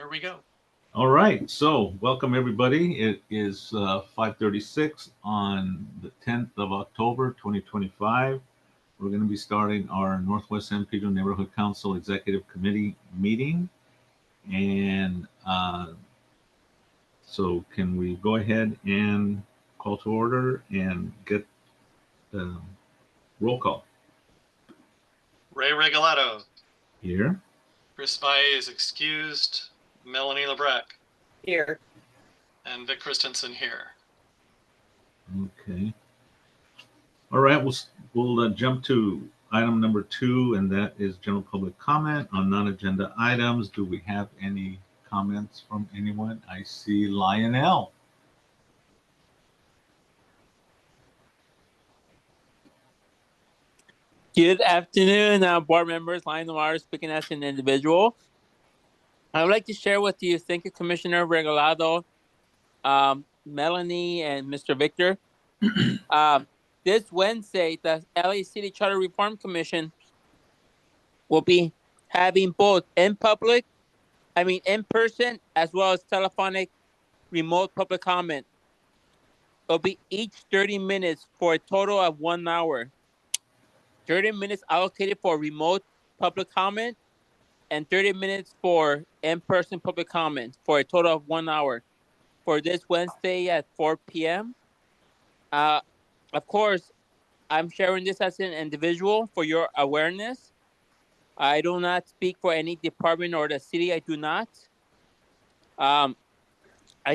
There we go. All right, so welcome everybody. It is 5:36 on the 10th of October, 2025. We're going to be starting our Northwest San Pedro Neighborhood Council Executive Committee meeting. And so can we go ahead and call to order and get the roll call? Ray Regalato. Here. Chris Valle is excused. Melanie Lebrecq. Here. And Vic Christensen here. Okay. All right, we'll jump to item number 2, and that is general public comment on non-agenda items. Do we have any comments from anyone? I see Lionel. Good afternoon, board members. Lionel Mars speaking as an individual. I would like to share with you, thank you, Commissioner Regalado, Melanie, and Mr. Victor. This Wednesday, the LA City Charter Reform Commission will be having both in person, as well as telephonic remote public comment. It'll be each 30 minutes for a total of 1 hour. 30 minutes allocated for remote public comment and 30 minutes for in-person public comment for a total of 1 hour for this Wednesday at 4 p.m. Of course, I'm sharing this as an individual for your awareness. I do not speak for any department or the city. I do not. I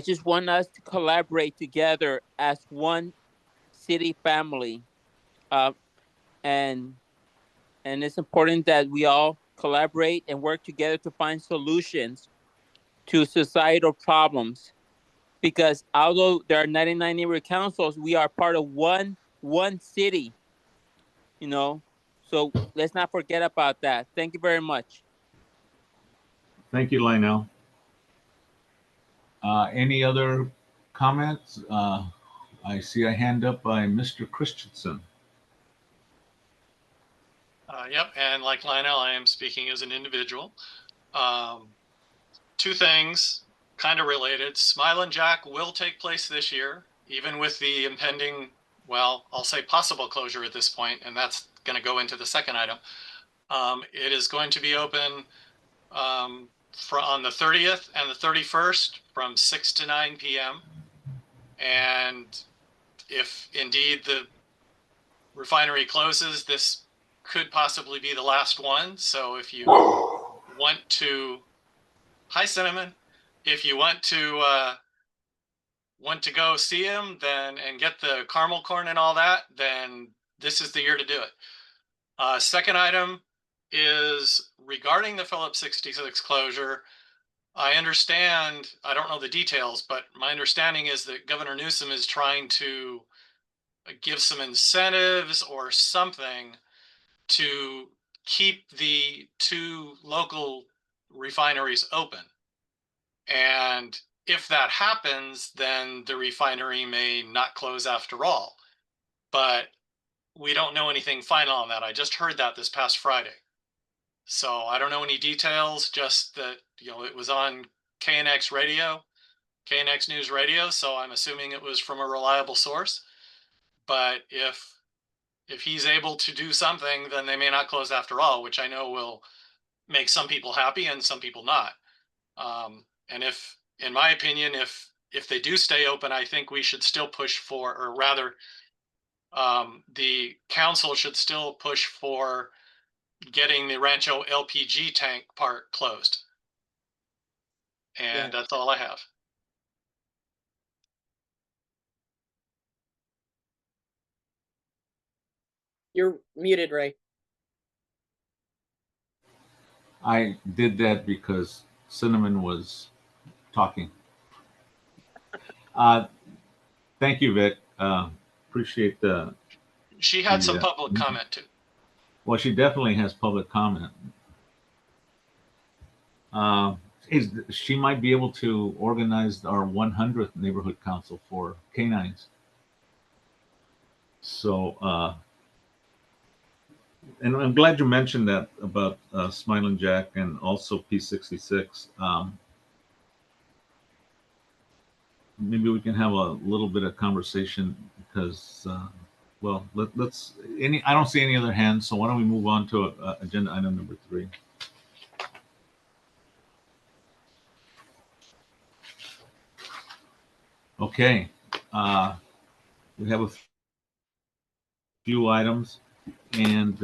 just want us to collaborate together as one city family. And it's important that we all collaborate and work together to find solutions to societal problems. Because although there are 99 neighborhood councils, we are part of one city, So let's not forget about that. Thank you very much. Thank you, Lionel. Any other comments? I see a hand up by Mr. Christensen. Yep, and like Lionel, I am speaking as an individual. 2 things kind of related. Smile and Jack will take place this year, even with the impending, well, I'll say possible closure at this point, and that's going to go into the second item. It is going to be open on the 30th and the 31st from 6 to 9 p.m. And if indeed the refinery closes, this could possibly be the last one. So if you want to, hi Cinnamon, if you want to go see him and get the caramel corn and all that, then this is the year to do it. Second item is regarding the Phillips 66 closure. I understand, I don't know the details, but my understanding is that Governor Newsom is trying to give some incentives or something to keep the 2 local refineries open. And if that happens, then the refinery may not close after all. But we don't know anything final on that. I just heard that this past Friday. So I don't know any details, just that, it was on KNX radio, KNX News Radio. So I'm assuming it was from a reliable source. But if he's able to do something, then they may not close after all, which I know will make some people happy and some people not. And if, in my opinion, if they do stay open, I think we should still push for, or rather, the council should still push for getting the Rancho LPG tank part closed. And that's all I have. You're muted, Ray. I did that because Cinnamon was talking. Thank you, Vic. Appreciate the. She had some public comment too. Well, she definitely has public comment. She might be able to organize our 100th neighborhood council for canines. So, and I'm glad you mentioned that about Smiling Jack and also P66. maybe we can have a little bit of conversation because, well, let's, I don't see any other hands, so why don't we move on to agenda item number 3. Okay, we have a few items, and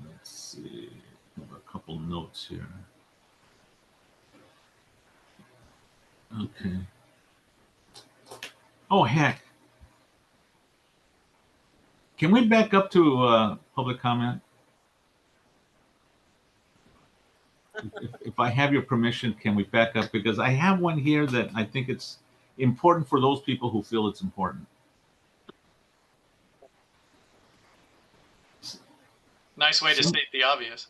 let's see, I have a couple notes here. Okay. Oh, heck. Can we back up to public comment? If I have your permission, can we back up? Because I have one here that I think it's important for those people who feel it's important. Nice way to state the obvious.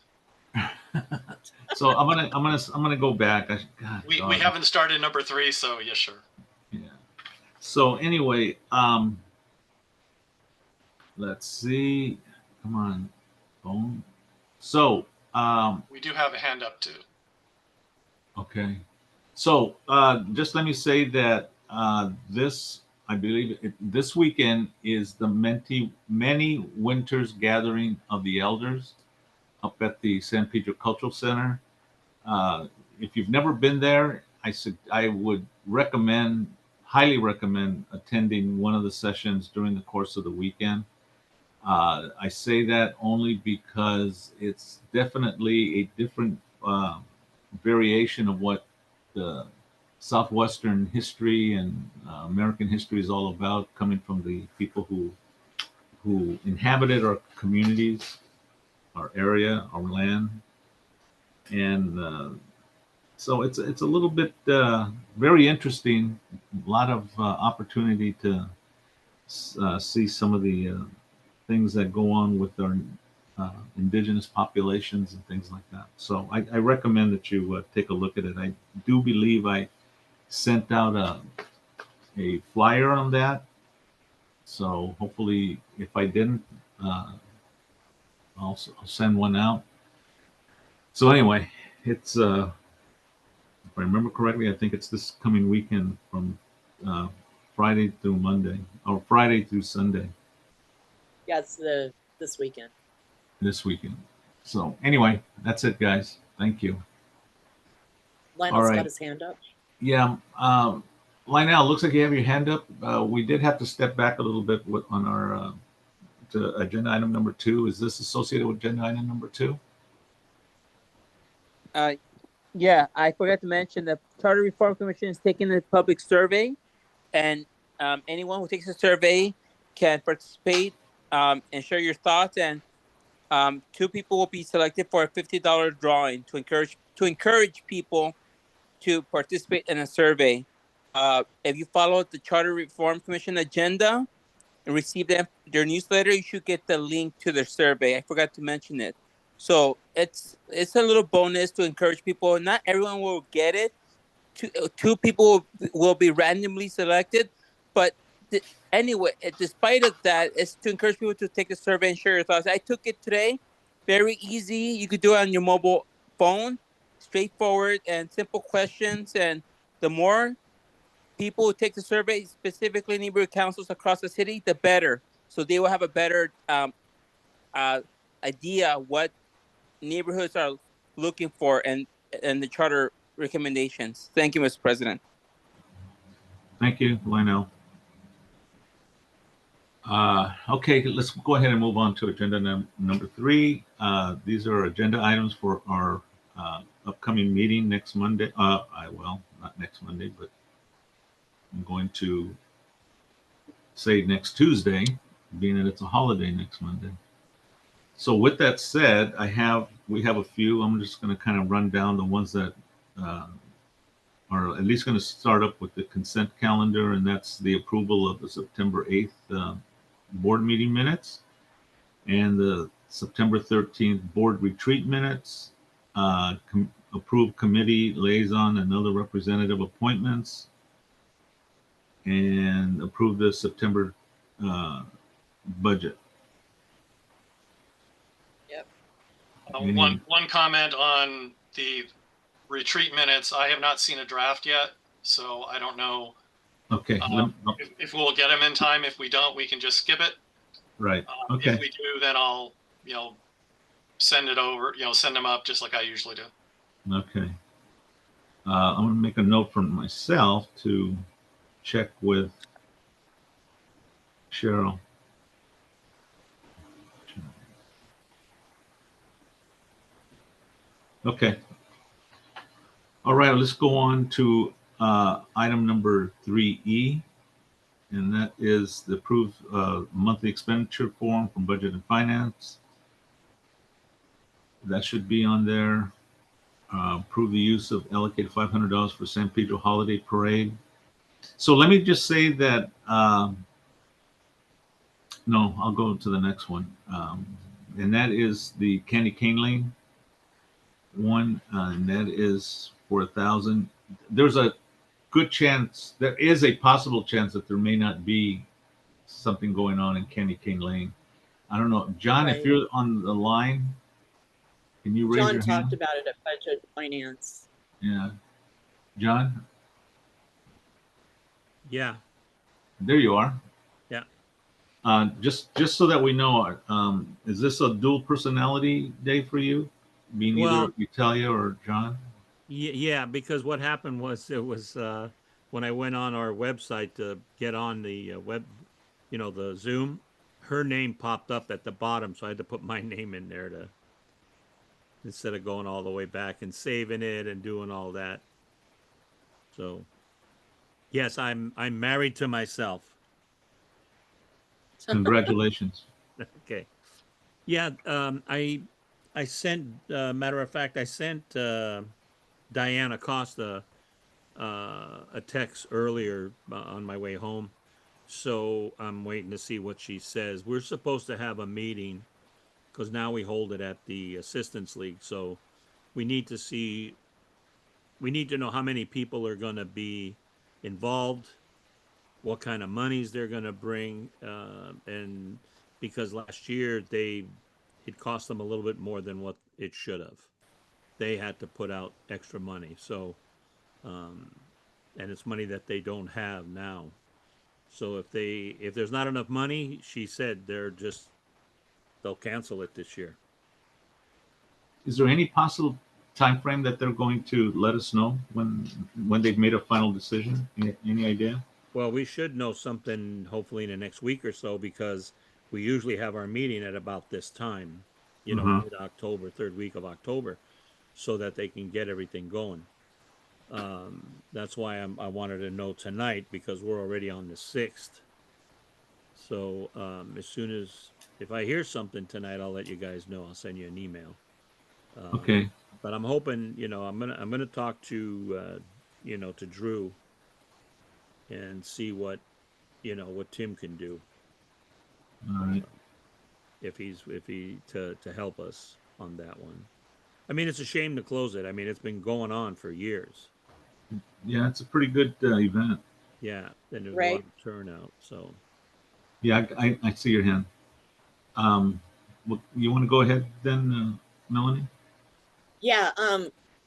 So I'm gonna go back. We haven't started number 3, so yes, sure. Yeah. So anyway, let's see. Come on, phone. So we do have a hand up too. Okay. So just let me say that this, I believe, this weekend is the many Winters Gathering of the Elders up at the San Pedro Cultural Center. If you've never been there, I would highly recommend attending one of the sessions during the course of the weekend. I say that only because it's definitely a different variation of what the Southwestern history and American history is all about, coming from the people who inhabited our communities, our area, our land, and so it's a little bit very interesting. A lot of opportunity to see some of the things that go on with our indigenous populations and things like that. So I recommend that you take a look at it. I do believe I sent out a flyer on that. So hopefully, if I didn't, I'll send one out. So anyway, it's if I remember correctly, I think it's this coming weekend from Friday through Monday, or Friday through Sunday. Yeah, it's this weekend. This weekend. So anyway, that's it, guys. Thank you. Lionel's right. got his hand up. Yeah, Lionel, looks like you have your hand up. We did have to step back a little bit on our to agenda item number 2. Is this associated with agenda item number 2? Yeah, I forgot to mention the Charter Reform Commission is taking a public survey, and anyone who takes the survey can participate and share your thoughts. And 2 people will be selected for a $50 drawing to encourage people to participate in a survey. If you follow the Charter Reform Commission agenda and receive their newsletter, you should get the link to their survey. I forgot to mention it. So it's a little bonus to encourage people. Not everyone will get it. 2 people will be randomly selected, but anyway, despite of that, it's to encourage people to take the survey and share your thoughts. I took it today. Very easy. You could do it on your mobile phone. Straightforward and simple questions. And the more people who take the survey, specifically neighborhood councils across the city, the better. So they will have a better idea what neighborhoods are looking for and the charter recommendations. Thank you, Mr. President. Thank you, Lionel. Okay, let's go ahead and move on to agenda number 3. These are agenda items for our upcoming meeting next Monday. Well, not next Monday, but I'm going to say next Tuesday, being that it's a holiday next Monday. So with that said, we have a few. I'm just going to kind of run down the ones that are at least going to start up with the consent calendar, and that's the approval of the September 8th board meeting minutes and the September 13th board retreat minutes, approved committee liaison and other representative appointments, and approve the September budget. Yep. One comment on the retreat minutes. I have not seen a draft yet, So I don't know Okay. if we'll get them in time. If we don't, we can just skip it. Right. If Okay. we do, then I'll, send it over, send them up just like I usually do. Okay. I'm going to make a note for myself to check with Cheryl. Okay. All right. Let's go on to item number 3E, and that is the approved monthly expenditure form from Budget and Finance. That should be on there. Approve the use of allocated $500 for San Pedro Holiday Parade. So let me just say that, no, I'll go to the next one. And that is the Candy Cane Lane one, and that is for 1,000. There's a good chance, there is a possible chance that there may not be something going on in Candy Cane Lane. I don't know. John, if Right. you're on the line, can you raise John your talked hand? about it at Budget Finance. Yeah. John, Yeah, there you are. yeah. Just so that we know, is this a dual personality day for you? Being either Well, Italia or John? yeah, because what happened was it was when I went on our website to get on the web, the Zoom, her name popped up at the bottom, so I had to put my name in there to instead of going all the way back and saving it and doing all that. So, yes, I'm married to myself. Congratulations. Okay. Yeah, I sent matter of fact, I sent Diana Costa a text earlier on my way home. So I'm waiting to see what she says. We're supposed to have a meeting because now we hold it at the Assistance League. So we need to see, we need to know how many people are going to be involved, what kind of monies they're going to bring. And because last year it cost them a little bit more than what it should have. They had to put out extra money. So, and it's money that they don't have now. So if there's not enough money, she said they'll cancel it this year. Is there any possible time frame that they're going to let us know when they've made a final decision? Any idea? Well, we should know something hopefully in the next week or so because we usually have our meeting at about this time, mid-October, third week of October, so that they can get everything going. That's why I wanted to know tonight because we're already on the 6th. So as soon as if I hear something tonight, I'll let you guys know. I'll send you an email. Okay. But I'm hoping, I'm gonna talk to to Drew and see what Tim can do. All right. If he to help us on that one. I mean, it's a shame to close it. I mean, it's been going on for years. Yeah, it's a pretty good event. Yeah, and there's a Right. lot of turnout. So Yeah, I see your hand. You want to go ahead then, Melanie? Yeah,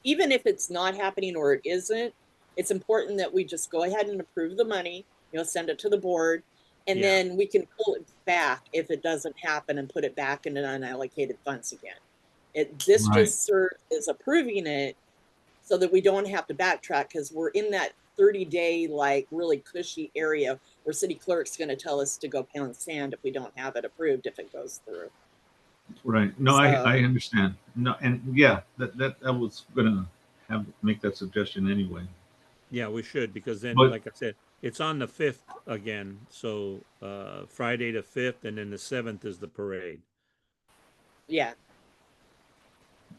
even if it's not happening or it isn't, it's important that we just go ahead and approve the money, send it to the board, and Yeah. then we can pull it back if it doesn't happen and put it back into unallocated funds again. This Right. just serves as approving it so that we don't have to backtrack because we're in that 30-day, like really cushy area where city clerk's going to tell us to go pound sand if we don't have it approved if it goes through. Right. No, So- I understand. No, and yeah, that I was gonna make that suggestion anyway. yeah, we should because then, But- like I said, it's on the 5th again. So Friday the 5th, and then the 7th is the parade. Yeah.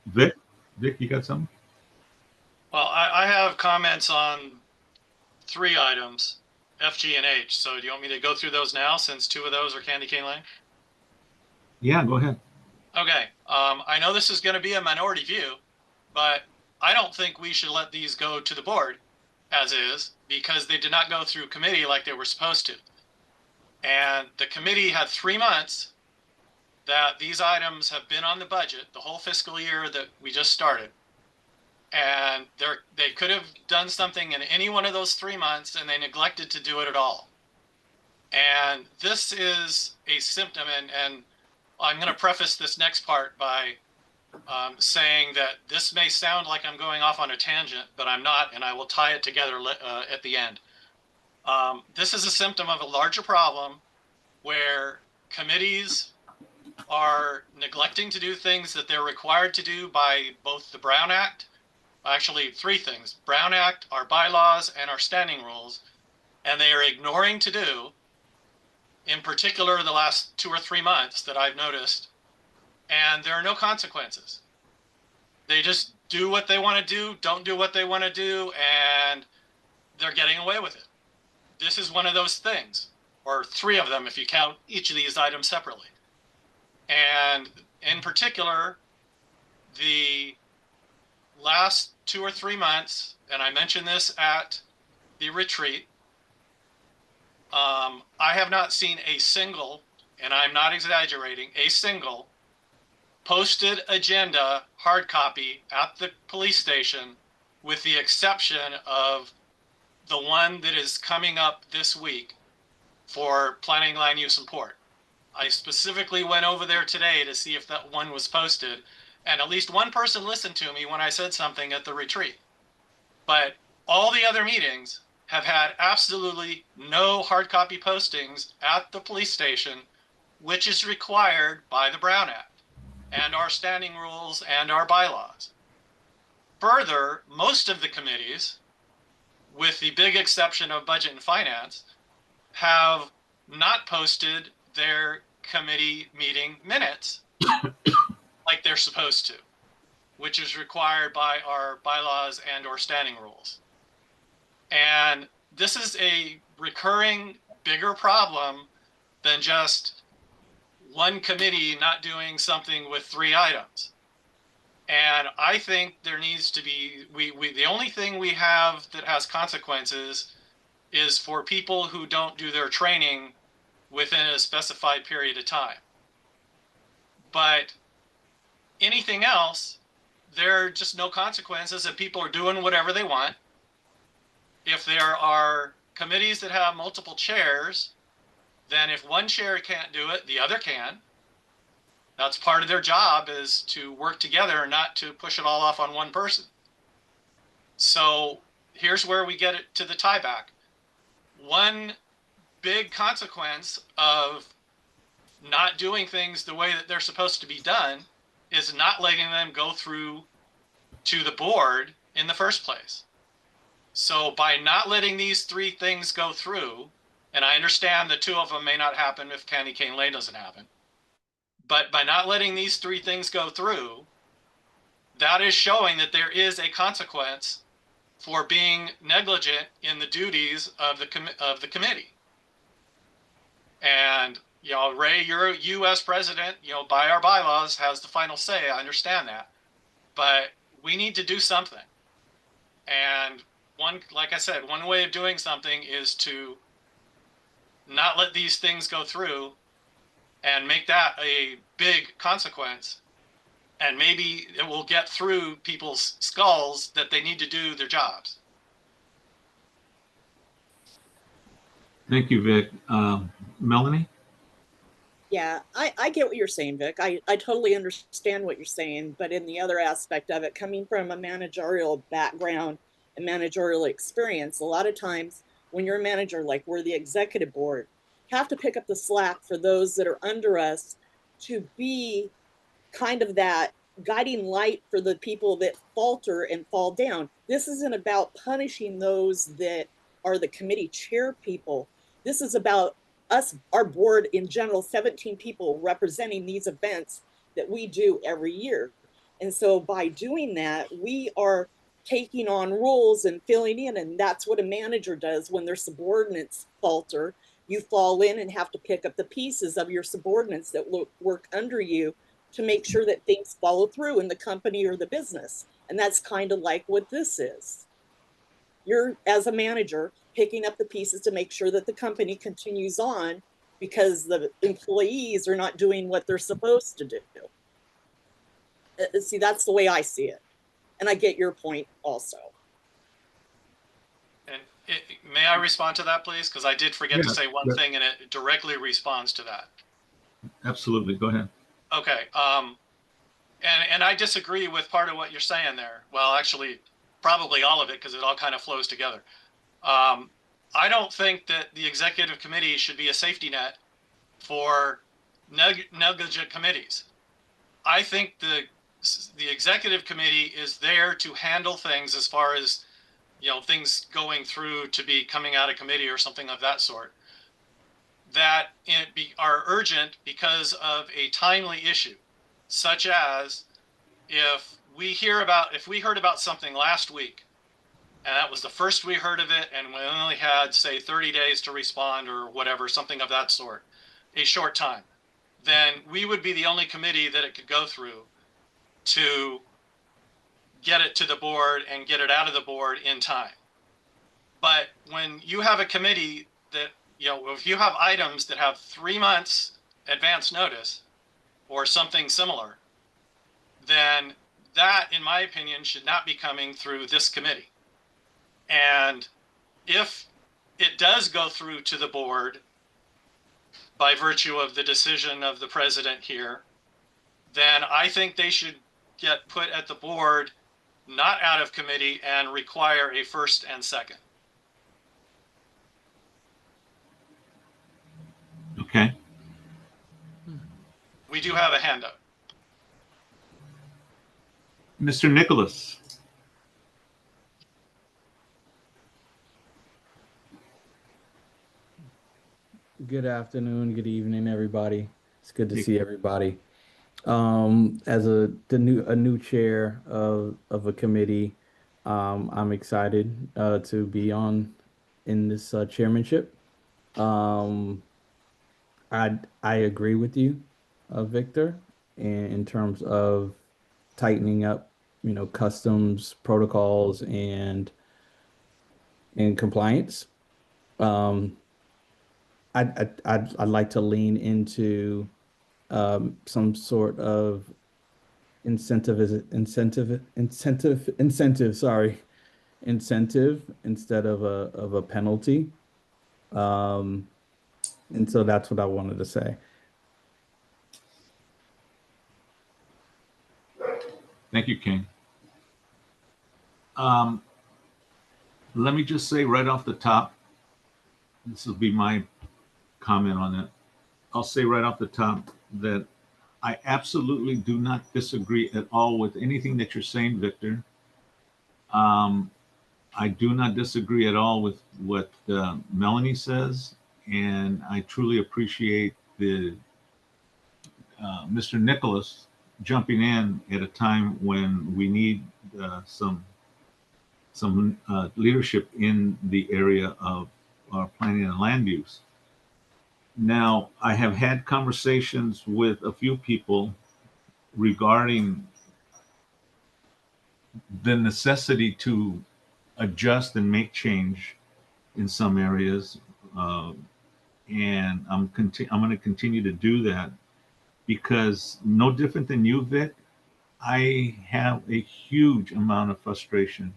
Vic, you got something? Well, I have comments on 3 items, F, G, and H. So do you want me to go through those now since 2 of those are Candy Cane Lane? Yeah, go ahead. Okay. I know this is going to be a minority view, but I don't think we should let these go to the board as is because they did not go through committee like they were supposed to. And the committee had 3 months that these items have been on the budget the whole fiscal year that we just started. And they could have done something in any one of those 3 months, and they neglected to do it at all. And this is a symptom, and I'm going to preface this next part by saying that this may sound like I'm going off on a tangent, but I'm not, and I will tie it together at the end. This is a symptom of a larger problem where committees are neglecting to do things that they're required to do by both the Brown Act, actually 3 things: Brown Act, our bylaws, and our standing rules, and they are ignoring to do, in particular the last 2 or 3 months that I've noticed, and there are no consequences. They just do what they want to do, don't do what they want to do, and they're getting away with it. This is one of those things, or 3 of them if you count each of these items separately. And in particular, the last 2 or 3 months, and I mentioned this at the retreat, I have not seen a single, and I'm not exaggerating, a single posted agenda hard copy at the police station, with the exception of the one that is coming up this week for planning, land use, and port. I specifically went over there today to see if that one was posted, and at least one person listened to me when I said something at the retreat. But all the other meetings have had absolutely no hard copy postings at the police station, which is required by the Brown Act and our standing rules and our bylaws. Further, most of the committees, with the big exception of Budget and Finance, have not posted their committee meeting minutes like they're supposed to, which is required by our bylaws and or standing rules. And this is a recurring, bigger problem than just one committee not doing something with 3 items. And I think there needs to be, the only thing we have that has consequences is for people who don't do their training within a specified period of time. But anything else, there are just no consequences, and people are doing whatever they want. If there are committees that have multiple chairs, then if one chair can't do it, the other can. That's part of their job, is to work together and not to push it all off on one person. So here's where we get it to the tie back. One big consequence of not doing things the way that they're supposed to be done is not letting them go through to the board in the first place. So by not letting these 3 things go through, and I understand the 2 of them may not happen if Candy Cane Lane doesn't happen, but by not letting these 3 things go through, that is showing that there is a consequence for being negligent in the duties of the committee. And, you know, Ray, you're a U.S. president, you know, by our bylaws has the final say. I understand that. But we need to do something. And like I said, one way of doing something is to not let these things go through and make that a big consequence. And maybe it will get through people's skulls that they need to do their jobs. Thank you, Vic. Melanie? Yeah, I get what you're saying, Vic. I totally understand what you're saying, but in the other aspect of it, coming from a managerial background and managerial experience, a lot of times when you're a manager, like we're the executive board, have to pick up the slack for those that are under us to be kind of that guiding light for the people that falter and fall down. This isn't about punishing those that are the committee chair people. This is about us, our board in general, 17 people representing these events that we do every year. And so by doing that, we are taking on roles and filling in. And that's what a manager does when their subordinates falter. You fall in and have to pick up the pieces of your subordinates that work under you to make sure that things follow through in the company or the business. And that's kind of like what this is. You're, as a manager, picking up the pieces to make sure that the company continues on because the employees are not doing what they're supposed to do. See, that's the way I see it. And I get your point also. And may I respond to that, please? Because I did forget to Yeah, say one yeah. thing, and it directly responds to that. Absolutely. Go ahead. Okay. And I disagree with part of what you're saying there. Well, actually, probably all of it, because it all kind of flows together. I don't think that the executive committee should be a safety net for negligent committees. I think the executive committee is there to handle things as far as, you know, things going through to be coming out of committee or something of that sort, that are urgent because of a timely issue, such as if we heard about something last week, and that was the first we heard of it, and we only had, say, 30 days to respond or whatever, something of that sort, a short time, then we would be the only committee that it could go through to get it to the board and get it out of the board in time. But when you have a committee that, you know, if you have items that have 3 months advance notice or something similar, then that, in my opinion, should not be coming through this committee. And if it does go through to the board by virtue of the decision of the president here, then I think they should get put at the board, not out of committee, and require a first and second. Okay. We do have a handout. Mr. Nicholas. Good afternoon, good evening, everybody. It's good to Hey. see everybody. As a new chair of a committee, I'm excited to be in this chairmanship. I agree with you, Victor, in terms of tightening up, customs protocols and compliance. I'd like to lean into some sort of incentive instead of a penalty. And so that's what I wanted to say. Thank you, King. Let me just say right off the top, this will be my comment on it. I'll say right off the top that I absolutely do not disagree at all with anything that you're saying, Victor. I do not disagree at all with what Melanie says, and I truly appreciate the Mr. Nicholas jumping in at a time when we need some leadership in the area of our planning and land use. Now, I have had conversations with a few people regarding the necessity to adjust and make change in some areas, and I'm going to continue to do that because no different than you, Vic, I have a huge amount of frustration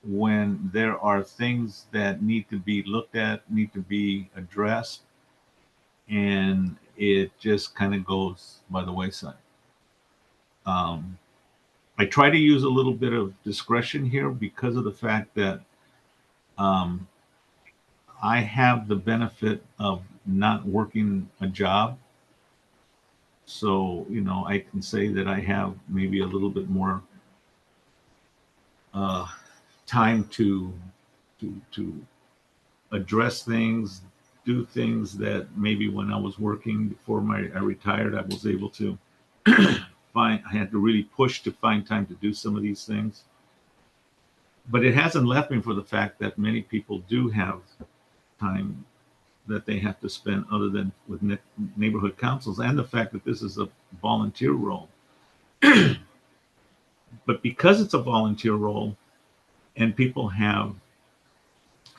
when there are things that need to be looked at, need to be addressed, and it just kind of goes by the wayside. I try to use a little bit of discretion here because of the fact that I have the benefit of not working a job. So, I can say that I have maybe a little bit more time to address things, do things that maybe when I was working before I retired, I was able to I had to really push to find time to do some of these things. But it hasn't left me for the fact that many people do have time that they have to spend other than with neighborhood councils, and the fact that this is a volunteer role. But because it's a volunteer role and people have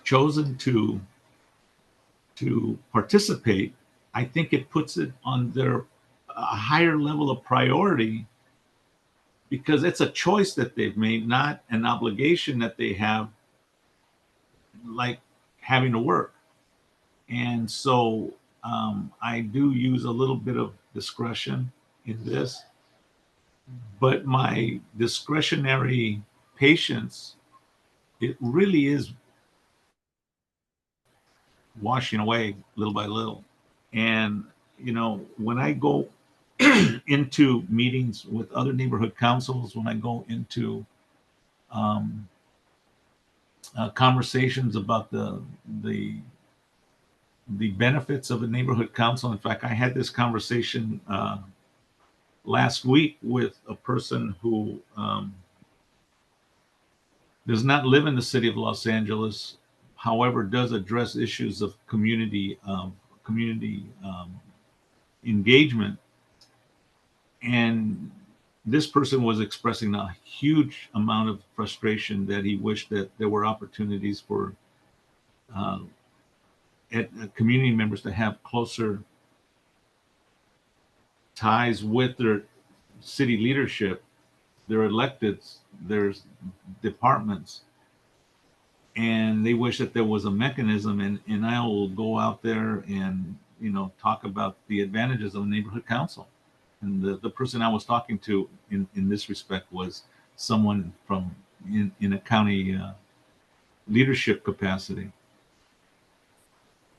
chosen to participate, I think it puts it on a higher level of priority because it's a choice that they've made, not an obligation that they have, like having to work. And so I do use a little bit of discretion in this, but my discretionary patience, it really is washing away little by little. And, you know, when I go into meetings with other neighborhood councils, when I go into um, conversations about the benefits of a neighborhood council. In fact, I had this conversation last week with a person who does not live in the city of Los Angeles, however, does address issues of community engagement. And this person was expressing a huge amount of frustration that he wished that there were opportunities for community members to have closer ties with their city leadership, their electeds, there's departments, and they wish that there was a mechanism. And I will go out there and, you know, talk about the advantages of a neighborhood council. And the person I was talking to in this respect was someone from in a county leadership capacity.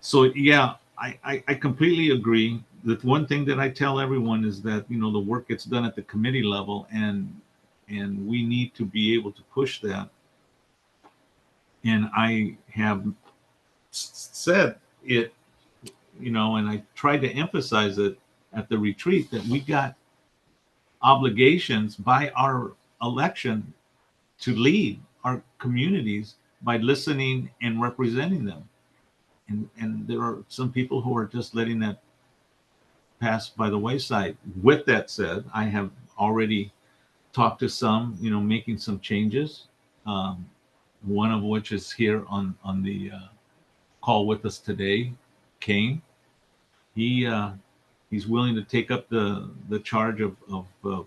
So yeah, I completely agree. The one thing that I tell everyone is that, you know, the work gets done at the committee level, and we need to be able to push that. And I have said it, you know, and I tried to emphasize it at the retreat, that we got obligations by our election to lead our communities by listening and representing them. And there are some people who are just letting that pass by the wayside. With that said, I have already talked to some, you know, making some changes. One of which is here on the call with us today, Kane. He's willing to take up the charge of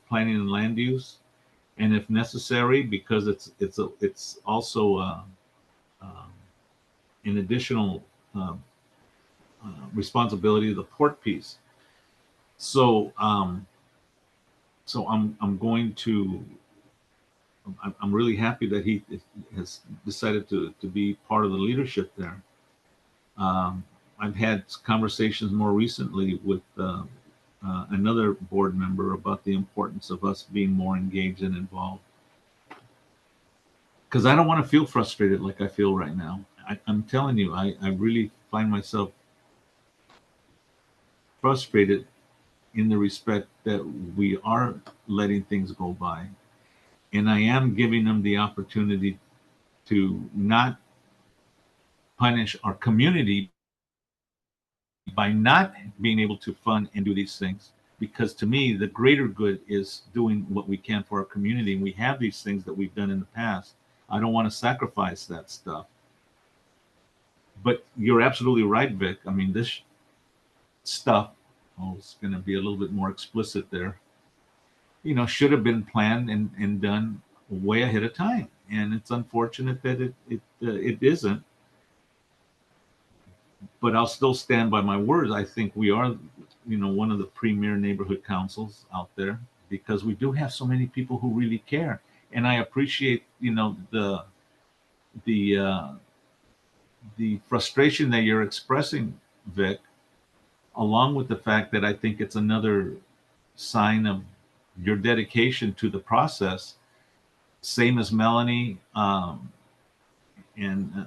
planning and land use, and if necessary, because it's also an additional responsibility of the port piece. So so I'm going to. I'm really happy that he has decided to be part of the leadership there. I've had conversations more recently with another board member about the importance of us being more engaged and involved. Because I don't want to feel frustrated like I feel right now. I'm telling you, I really find myself frustrated in the respect that we are letting things go by. And I am giving them the opportunity to not punish our community by not being able to fund and do these things. Because to me, the greater good is doing what we can for our community. And we have these things that we've done in the past. I don't want to sacrifice that stuff. But you're absolutely right, Vic. I mean, this stuff, it's going to be a little bit more explicit there, you know, should have been planned and done way ahead of time. And it's unfortunate that it isn't. But I'll still stand by my words. I think we are, you know, one of the premier neighborhood councils out there, because we do have so many people who really care. And I appreciate, you know, the frustration that you're expressing, Vic, along with the fact that I think it's another sign of your dedication to the process, same as Melanie, and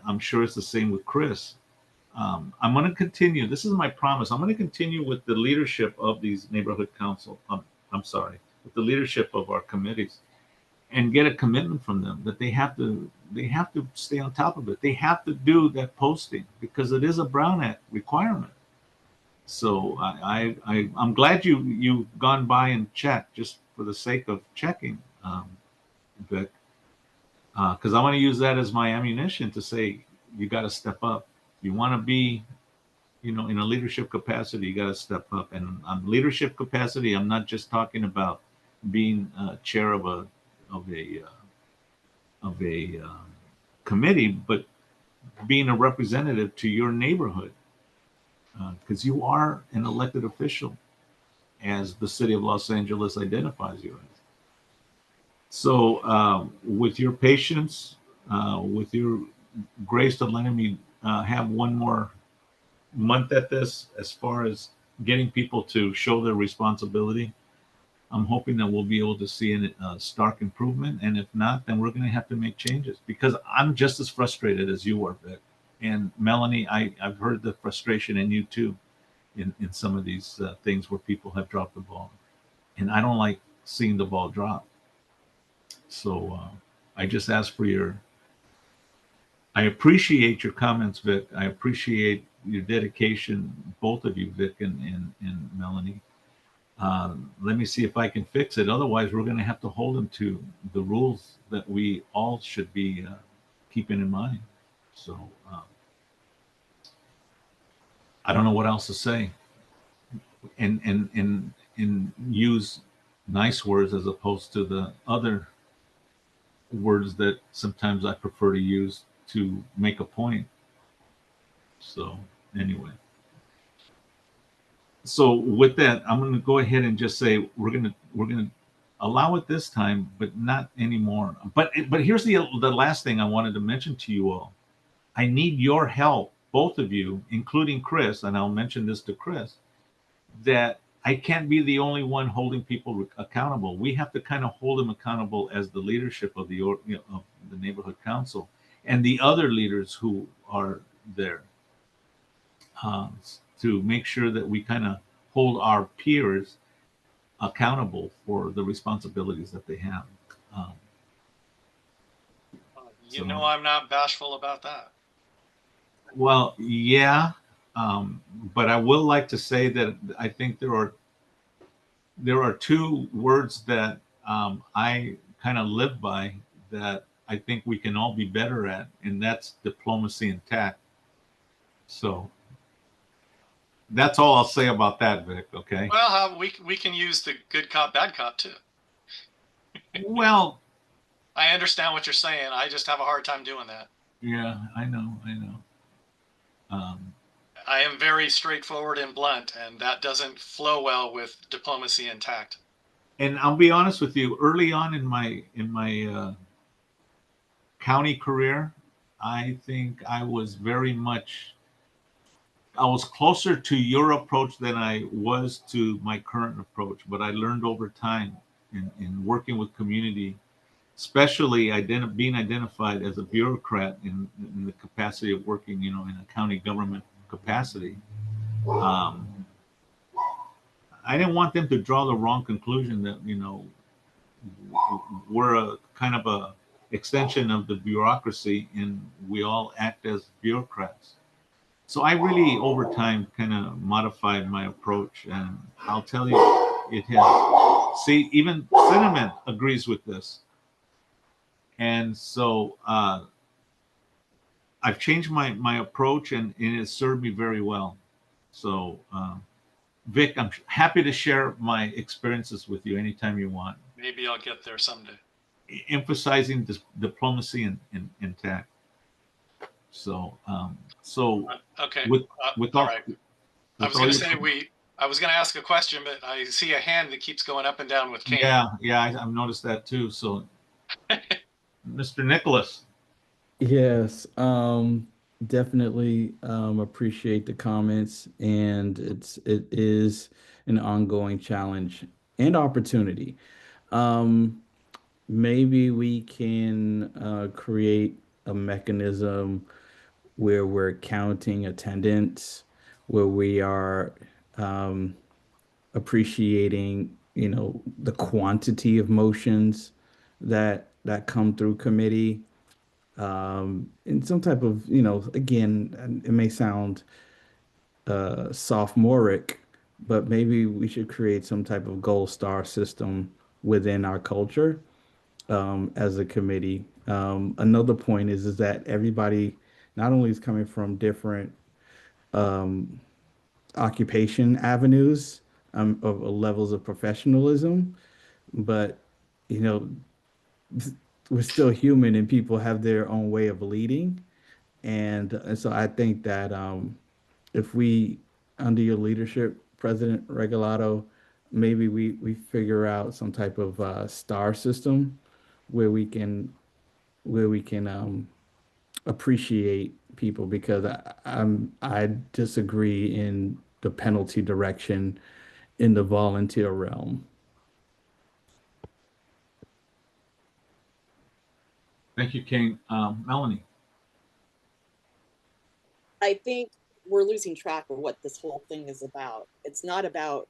I'm sure it's the same with Chris. I'm going to continue. This is my promise. I'm going to continue with the leadership of these neighborhood council. I'm sorry, with the leadership of our committees, and get a commitment from them that they have to stay on top of it. They have to do that posting, because it is a Brown Act requirement. So I'm glad you've gone by and checked, just for the sake of checking, Vic, because I want to use that as my ammunition to say you got to step up. You want to be, you know, in a leadership capacity, you got to step up. And on leadership capacity, I'm not just talking about being chair of a committee, but being a representative to your neighborhood, because you are an elected official, as the city of Los Angeles identifies you as. So, with your patience, with your grace to letting me have one more month at this, as far as getting people to show their responsibility, I'm hoping that we'll be able to see a stark improvement. And if not, then we're going to have to make changes, because I'm just as frustrated as you are, Vic. And Melanie, I've heard the frustration in you too, in some of these things where people have dropped the ball. And I don't like seeing the ball drop. So I just ask for I appreciate your comments, Vic. I appreciate your dedication, both of you, Vic and Melanie. Let me see if I can fix it. Otherwise, we're going to have to hold them to the rules that we all should be keeping in mind. So I don't know what else to say, and use nice words as opposed to the other words that sometimes I prefer to use to make a point. So anyway. So with that, I'm going to go ahead and just say we're going to allow it this time, but not anymore. But here's the last thing I wanted to mention to you all. I need your help, both of you, including Chris, and I'll mention this to Chris, that I can't be the only one holding people accountable. We have to kind of hold them accountable as the leadership of of the neighborhood council and the other leaders who are there. To make sure that we kind of hold our peers accountable for the responsibilities that they have. I'm not bashful about that. Well, yeah, but I will like to say that I think there are two words that I kind of live by that I think we can all be better at, and that's diplomacy and tact. So that's all I'll say about that, Vic. Okay. Well, we can use the good cop, bad cop too. Well, I understand what you're saying. I just have a hard time doing that. Yeah, I know. I am very straightforward and blunt, and that doesn't flow well with diplomacy and tact. And I'll be honest with you. Early on in my county career, I think I was closer to your approach than I was to my current approach. But I learned over time in working with community, especially being identified as a bureaucrat in the capacity of working, in a county government capacity. I didn't want them to draw the wrong conclusion that, we're a kind of a extension of the bureaucracy and we all act as bureaucrats. So I really, over time, kind of modified my approach, and I'll tell you, it has. See, even Cinnamon agrees with this, and so I've changed my approach, and it has served me very well. So, Vic, I'm happy to share my experiences with you anytime you want. Maybe I'll get there someday. Emphasizing diplomacy and tact. So, okay. With all all right. I was going to say I was going to ask a question, but I see a hand that keeps going up and down with Kane. Yeah, I've noticed that too. So, Mr. Nicholas. Yes, definitely appreciate the comments, and it is an ongoing challenge and opportunity. Maybe we can create a mechanism where we're counting attendance, where we are appreciating, the quantity of motions that come through committee, in some type of, again, it may sound sophomoric, but maybe we should create some type of gold star system within our culture, as a committee. Another point is that everybody not only is coming from different occupation avenues, of levels of professionalism, but you know, we're still human and people have their own way of leading. And so I think that if we, under your leadership, President Regalado, maybe we figure out some type of star system where we can appreciate people, because I disagree in the penalty direction in the volunteer realm. Thank you, Kane. Melanie. I think we're losing track of what this whole thing is about. It's not about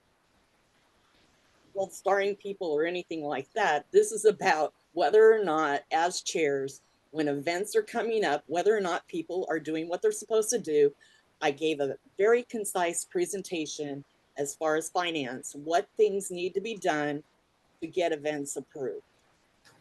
gold starring people or anything like that. This is about whether or not, as chairs, when events are coming up, whether or not people are doing what they're supposed to do. I gave a very concise presentation as far as finance, what things need to be done to get events approved.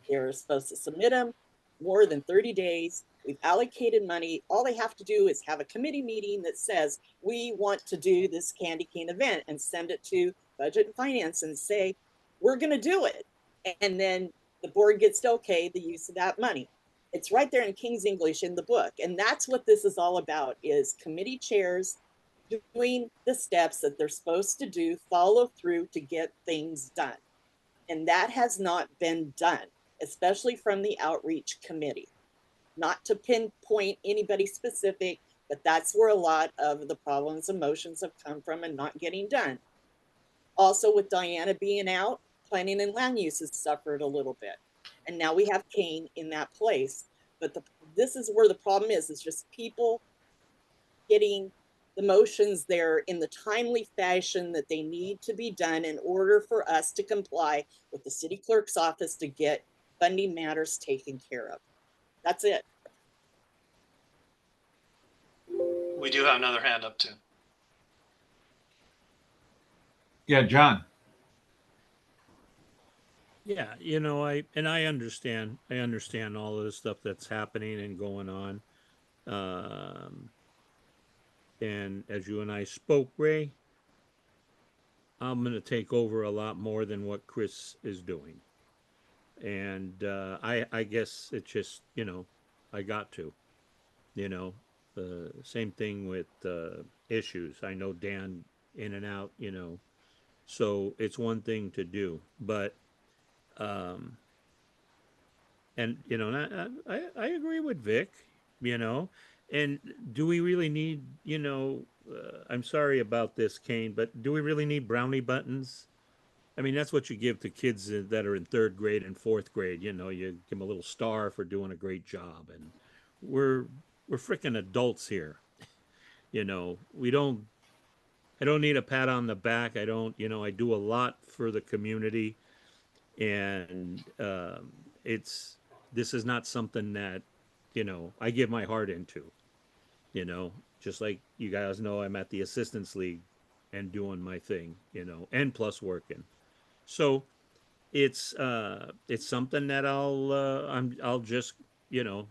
They're supposed to submit them more than 30 days. We've allocated money. All they have to do is have a committee meeting that says, we want to do this candy cane event, and send it to budget and finance and say, we're going to do it. And then the board gets to okay the use of that money. It's right there in King's English in the book. And that's what this is all about, is committee chairs doing the steps that they're supposed to do, follow through to get things done. And that has not been done, especially from the outreach committee. Not to pinpoint anybody specific, but that's where a lot of the problems and motions have come from and not getting done. Also, with Diana being out, planning and land use has suffered a little bit. And now we have Kane in that place. But this is where the problem is just people getting the motions there in the timely fashion that they need to be done in order for us to comply with the city clerk's office to get funding matters taken care of. That's it. We do have another hand up too. Yeah, John. Yeah, I understand all of the stuff that's happening and going on. And as you and I spoke, Ray, I'm going to take over a lot more than what Chris is doing. And I guess it's just, I got to, same thing with issues. I know Dan in and out, so it's one thing to do, but and I agree with Vic, and do we really need, I'm sorry about this, Kane, but do we really need brownie buttons? I mean, that's what you give to kids that are in third grade and fourth grade. You give them a little star for doing a great job, and we're freaking adults here. We don't. I don't need a pat on the back. I don't. I do a lot for the community, and this is not something that I give my heart into. Just like you guys know, I'm at the Assistance League and doing my thing. And plus working. So it's something that I'll just it'll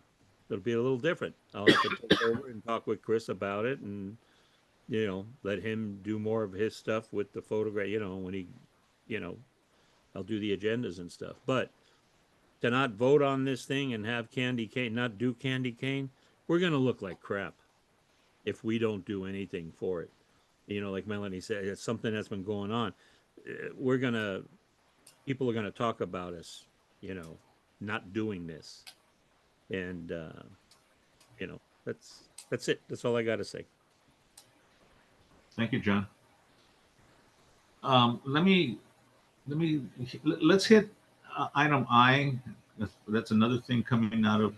be a little different. I'll have to take over and talk with Chris about it, and let him do more of his stuff with the photograph. When he I'll do the agendas and stuff. But to not vote on this thing and have candy cane, not do candy cane, we're gonna look like crap if we don't do anything for it. Like Melanie said, it's something that's been going on. People are gonna talk about us, not doing this, and that's it. That's all I got to say. Thank you, John. Let's hit item I. That's another thing coming out of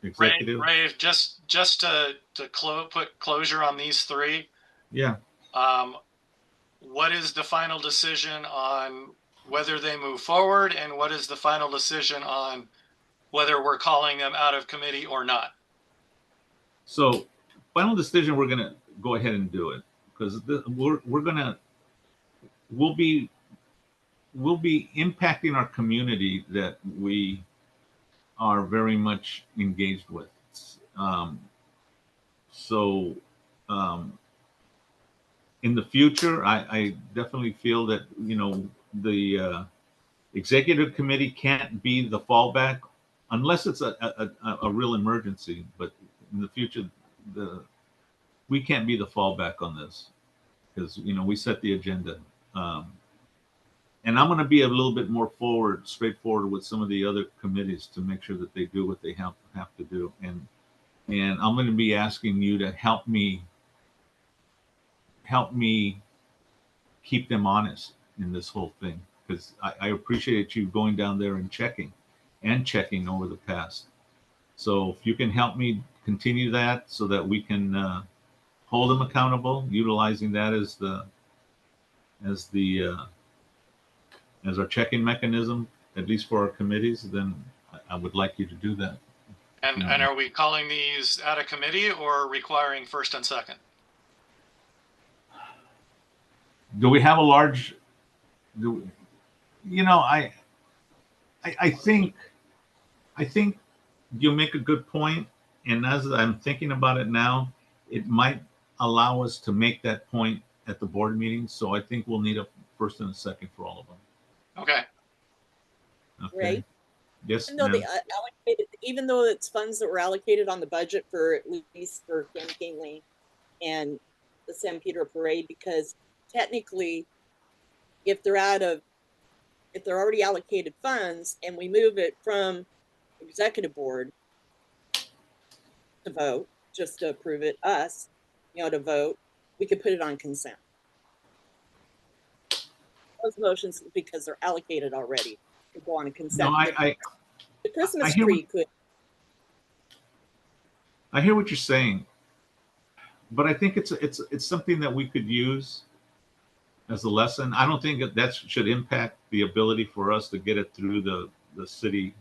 executive. Ray, just to put closure on these three. Yeah. What is the final decision on whether they move forward, and what is the final decision on whether we're calling them out of committee or not? So, final decision, we're going to go ahead and do it, because we'll be impacting our community that we are very much engaged with. In the future, I definitely feel that the Executive committee can't be the fallback unless it's a real emergency. But in the future, we can't be the fallback on this because we set the agenda. And I'm going to be a little bit more straightforward with some of the other committees to make sure that they do what they have to do. And I'm going to be asking you to help me keep them honest in this whole thing, because I appreciate you going down there and checking over the past. So if you can help me continue that so that we can hold them accountable, utilizing that as our checking mechanism, at least for our committees, then I would like you to do that. And are we calling these out of committee or requiring first and second? Do we have a large? I think you make a good point, and as I'm thinking about it now, it might allow us to make that point at the board meeting. So I think we'll need a first and a second for all of them. Okay. Okay. Right. Yes. Even though they allocated, even though it's funds that were allocated on the budget for at least for Candy Cane Lane and the San Pedro Parade, because technically, if they're already allocated funds and we move it from executive board to vote, just to approve it, to vote, we could put it on consent. Those motions, because they're allocated already, could go on a consent. No, the Christmas tree could. I hear what you're saying, but I think it's something that we could use as a lesson. I don't think that should impact the ability for us to get it through the city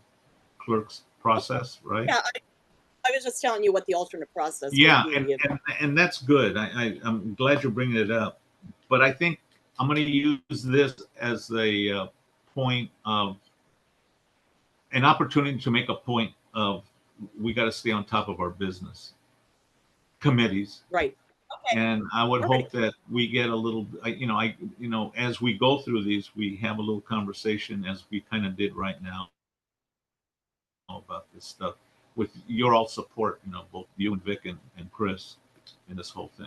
clerk's process, right? Yeah, I was just telling you what the alternate process yeah, would be. And that's good. I'm glad you're bringing it up, but I think I'm going to use this as a point of an opportunity to make a point of we got to stay on top of our business committees, right? Okay. And I would hope that we get a little, as we go through these, we have a little conversation as we kind of did right now about this stuff with your all support, both you and Vic and Chris in this whole thing,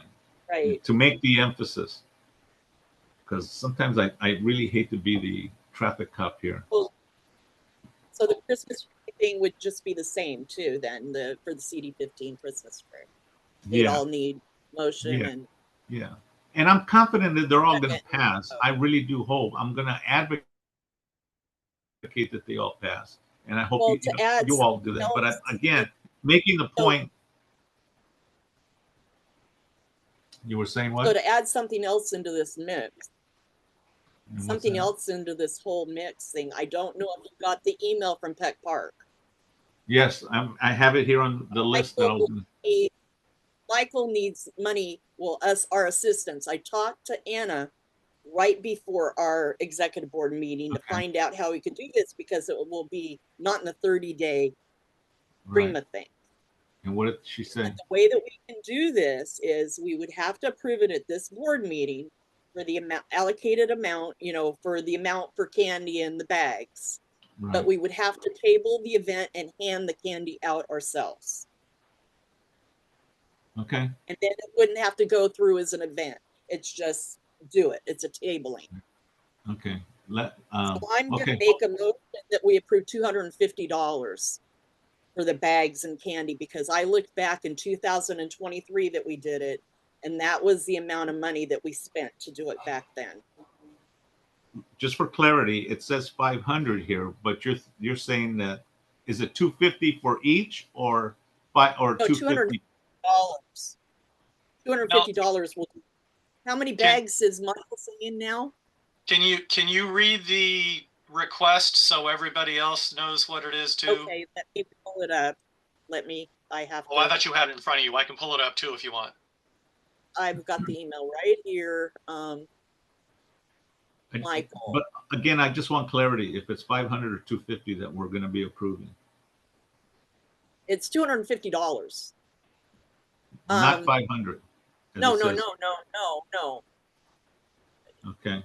right? To make the emphasis, because sometimes I really hate to be the traffic cop here. Well, so the Christmas thing would just be the same too, then for the CD15 Christmas tree. They'd all need motion and I'm confident that they're all going to pass. I really do hope. I'm going to advocate that they all pass, and I hope you all do that. But again, making the point, you were saying what? So to add something else into this mix, something else into this whole mix thing. I don't know if you got the email from Peck Park. Yes, I have it here on the list. Michael needs money. Well, our assistants. I talked to Anna right before our executive board meeting to find out how we could do this, because it will be not in the 30-day FEMA thing. And what did she say? But the way that we can do this is we would have to approve it at this board meeting for the allocated amount, for the amount for candy and the bags. Right. But we would have to table the event and hand the candy out ourselves. Okay. And then it wouldn't have to go through as an event. It's just do it. It's a tabling. Okay. So I'm going to make a motion that we approve $250 for the bags and candy, because I looked back in 2023 that we did it, and that was the amount of money that we spent to do it back then. Just for clarity, it says 500 here, but you're saying that is it 250 for each or $250? $250 will. How many bags is Michael saying now? Can you read the request so everybody else knows what it is too? Okay, let me pull it up. I thought you had it in front of you. I can pull it up too if you want. I've got the email right here. Michael. But again, I just want clarity if it's 500 or 250 that we're going to be approving. It's $250. Not 500. No. Okay.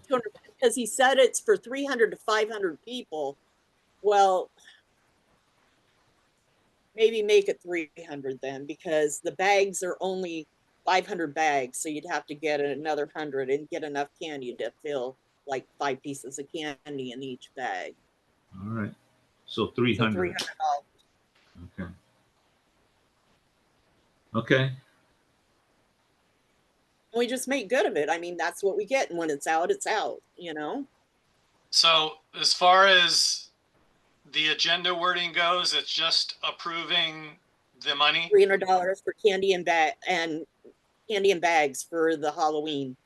because he said it's for 300 to 500 people. Well, maybe make it 300 then, because the bags are only 500 bags. So you'd have to get another 100 and get enough candy to fill like 5 pieces of candy in each bag. All right. So So 300. $300. Okay. Okay. We just make good of it. I mean, that's what we get. And when it's out, you know? So as far as the agenda wording goes, it's just approving the money. $300 for candy and bags for the Halloween.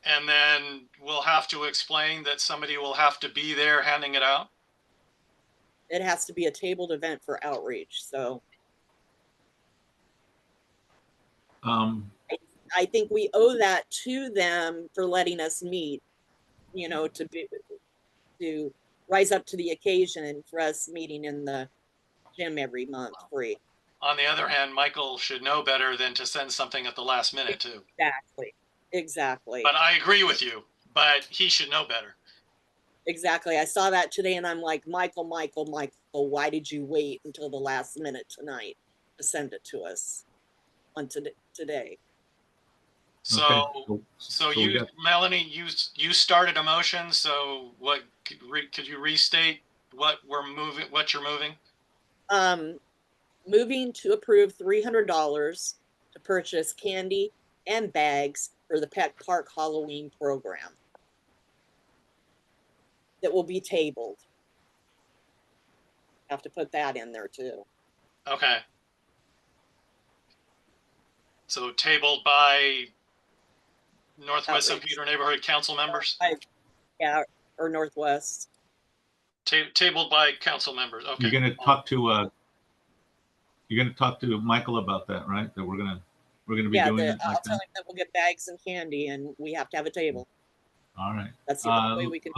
And then we'll have to explain that somebody will have to be there handing it out. It has to be a tabled event for outreach. So I think we owe that to them for letting us meet, you know, to rise up to the occasion for us meeting in the gym every month free. On the other hand, Michael should know better than to send something at the last minute too. Exactly. But I agree with you, but he should know better. Exactly. I saw that today and I'm like, Michael, why did you wait until the last minute tonight to send it to us on today? So, okay. so we you, got- Melanie, you started a motion. So what could you restate what we're moving, what you're moving? Moving to approve $300 to purchase candy and bags for the Peck Park Halloween program that will be tabled. Have to put that in there too. Okay. So tabled by Northwest St. Outreach. Peter Neighborhood Council members? Yeah, or Northwest. Tabled by council members. Okay. You're going to talk to Michael about that, right? That we're going to be doing it I'll like tell that. him that we'll get bags and candy and we have to have a table. All right. That's the only way we can.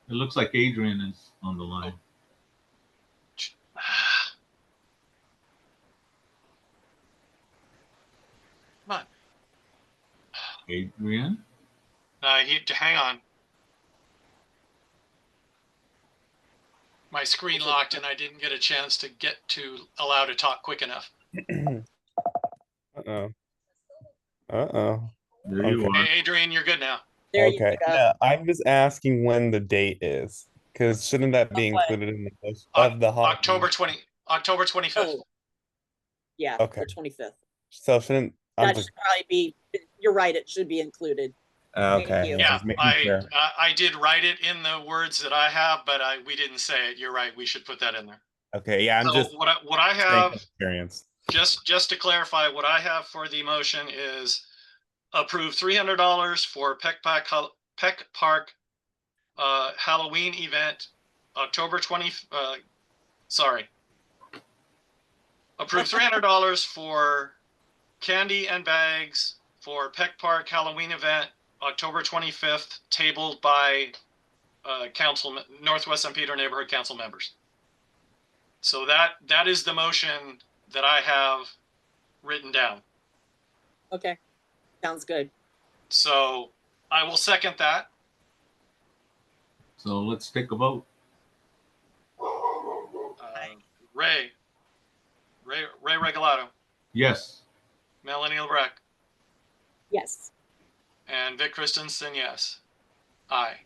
It looks like Adrian is on the line. Come on. Adrian? Hang on. My screen locked and I didn't get a chance to get to allow to talk quick enough. Uh-oh. Uh-oh. There you are. Hey, Adrian, you're good now. There Okay. you go. Yeah, I'm just asking when the date is, because shouldn't that be Of what? included in the list of the Halloween? October 25th. Oh, yeah, Okay. the 25th. So shouldn't That should probably be, you're right, it should be included. Thank okay? you. Yeah, Yeah, just making sure. I did write it in the words that I have, but we didn't say it. You're right. We should put that in there. Okay. Yeah, I'm So just what I saying have, experience. just to clarify, what I have for the motion is approve $300 for Peck Park Halloween event, October 20. Approve $300 for candy and bags for Peck Park Halloween event, October 25th, tabled by Northwest St. Peter Neighborhood Council members. So that is the motion that I have written down. Okay, sounds good. So I will second that. So let's take a vote. Ray Regalato, Yes. Melanie Lebrecq, Yes. and Vic Christensen, yes. Aye.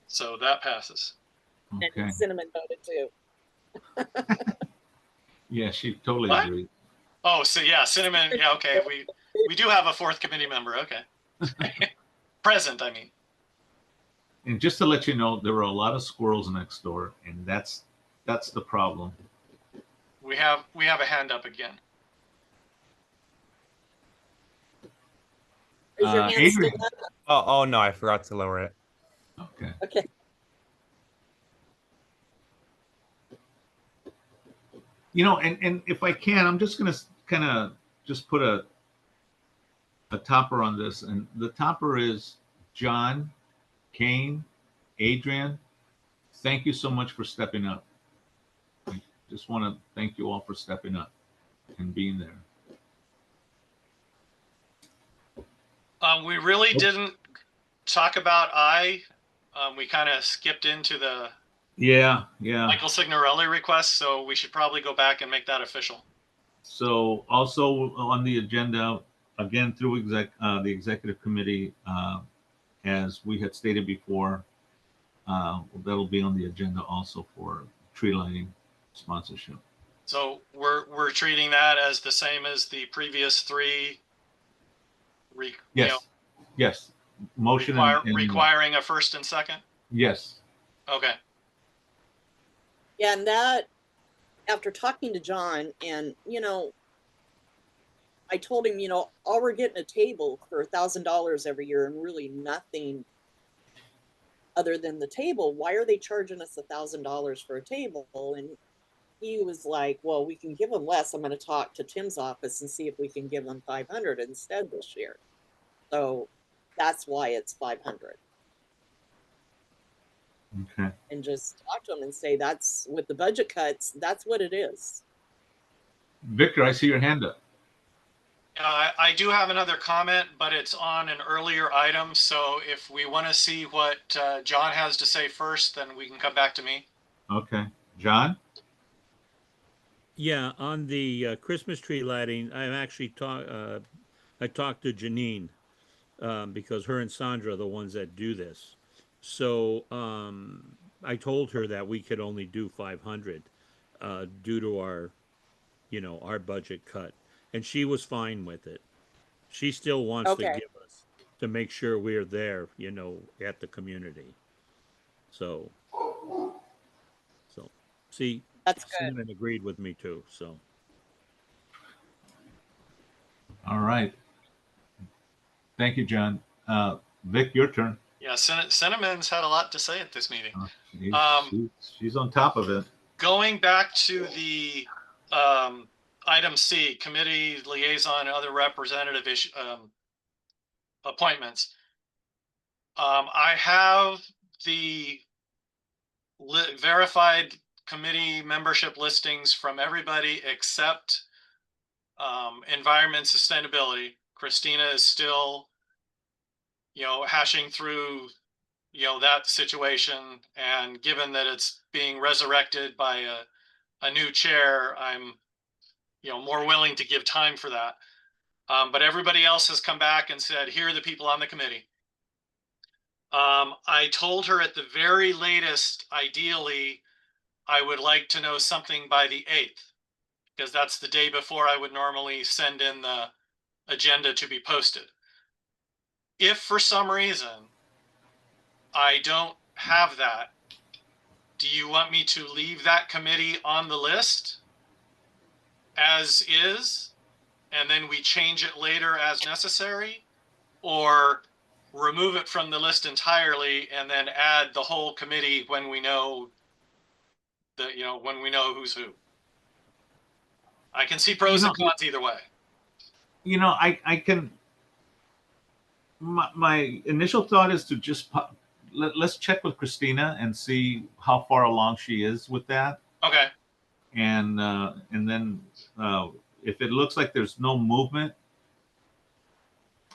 So that passes. Okay. And Cinnamon voted too. Yeah, she totally What? agrees. Oh, so yeah, Cinnamon. Yeah, okay. We do have a fourth committee member. Okay. Present, I mean. And just to let you know, there were a lot of squirrels next door, and that's the problem. We have a hand up again. Is your hand still Adrian. up? Oh no, I forgot to lower it. Okay. Okay. You know, and if I can, I'm just going to kind of just put a topper on this. And the topper is John, Kane, Adrian. Thank you so much for stepping up. I just want to thank you all for stepping up and being there. We really didn't talk about we kind of skipped into the Yeah. Michael Signorelli request, so we should probably go back and make that official. So also on the agenda, again, through the executive committee, as we had stated before, that'll be on the agenda also for tree lighting sponsorship. So we're treating that as the same as the previous three. Yes. Yes. Motion and requiring a first and second. Yes. Okay. Yeah, and that, after talking to John, and I told him, all we're getting a table for $1,000 every year, and really nothing other than the table. Why are they charging us $1,000 for a table? And he was like, well, we can give them less. I'm going to talk to Tim's office and see if we can give them 500 instead this year. So that's why it's 500. Okay. And just talk to them and say, that's with the budget cuts, that's what it is. Victor, I see your hand up. I do have another comment, but it's on an earlier item. So if we want to see what John has to say first, then we can come back to me. Okay. John? Yeah, on the Christmas tree lighting, I talked to Janine because her and Sandra are the ones that do this. So I told her that we could only do 500 due to our budget cut, and she was fine with it. She still wants to give us to make sure we're there, at the community. So see, that's good. Cinnamon agreed with me too. So. All right. Thank you, John. Vic, your turn. Yeah, Cinnamon's had a lot to say at this meeting. She's on top of it. Going back to the item C, committee liaison, other representative appointments. I have the verified committee membership listings from everybody except environment sustainability. Christina is still, hashing through, that situation. And given that it's being resurrected by a new chair, I'm, more willing to give time for that. But everybody else has come back and said, here are the people on the committee. I told her at the very latest, ideally, I would like to know something by the 8th, because that's the day before I would normally send in the agenda to be posted. If for some reason I don't have that, do you want me to leave that committee on the list as is, and then we change it later as necessary, or remove it from the list entirely and then add the whole committee when we know when we know who's who? I can see pros and cons either way. I can. My initial thought is to just let's check with Christina and see how far along she is with that. Okay. And then if it looks like there's no movement,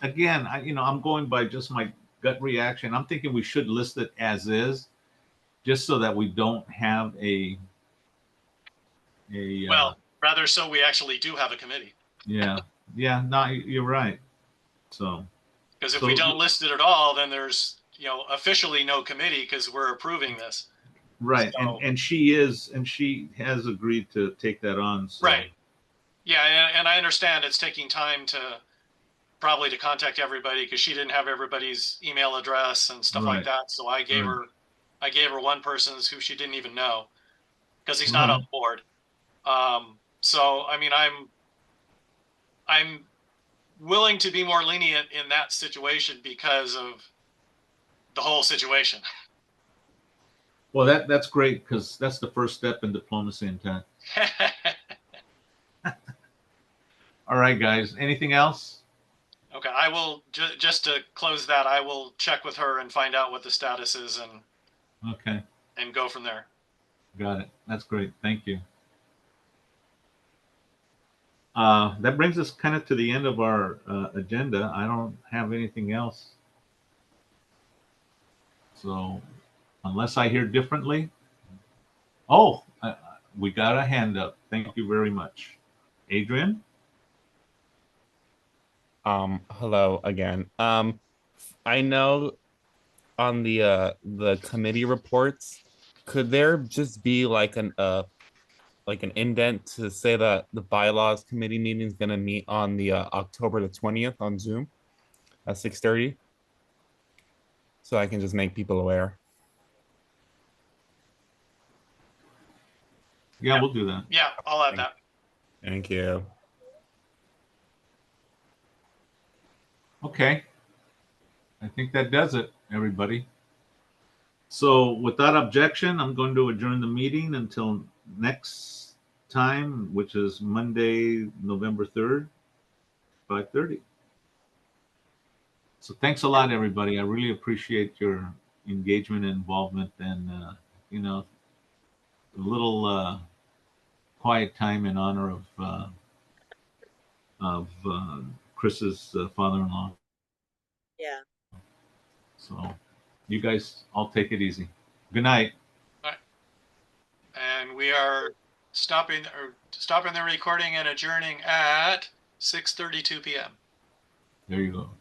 again, I'm going by just my gut reaction. I'm thinking we should list it as is, just so that we don't have a. Well, rather so we actually do have a committee. Yeah. No, you're right. So. Because if we don't list it at all, then there's officially no committee because we're approving this. Right, so, and she has agreed to take that on. So. Right. Yeah, and I understand it's taking time to contact everybody because she didn't have everybody's email address and stuff like that. So I gave her one person's who she didn't even know because he's not on board. So I mean, I'm willing to be more lenient in that situation because of the whole situation. Well, that's great because that's the first step in diplomacy and tact. All right, guys. Anything else? Okay, I will just to close that. I will check with her and find out what the status is, and go from there. Got it. That's great. Thank you. That brings us kind of to the end of our agenda. I don't have anything else. So unless I hear differently, oh, we got a hand up. Thank you very much. Adrian? Hello again. I know on the committee reports, could there just be like an indent to say that the bylaws committee meeting is gonna meet on the October the 20th on Zoom at 6:30? So I can just make people aware. Yeah, we'll do that. Yeah, I'll add that. Thank you. Okay. I think that does it, everybody. So without objection, I'm going to adjourn the meeting until next time, which is Monday, November 3rd, 5:30. So thanks a lot, everybody. I really appreciate your engagement and involvement, and you know, a little quiet time in honor of Chris's father-in-law. Yeah. So you guys all take it easy. Good night. And we are stopping the recording and adjourning at 6:32 p.m. There you go.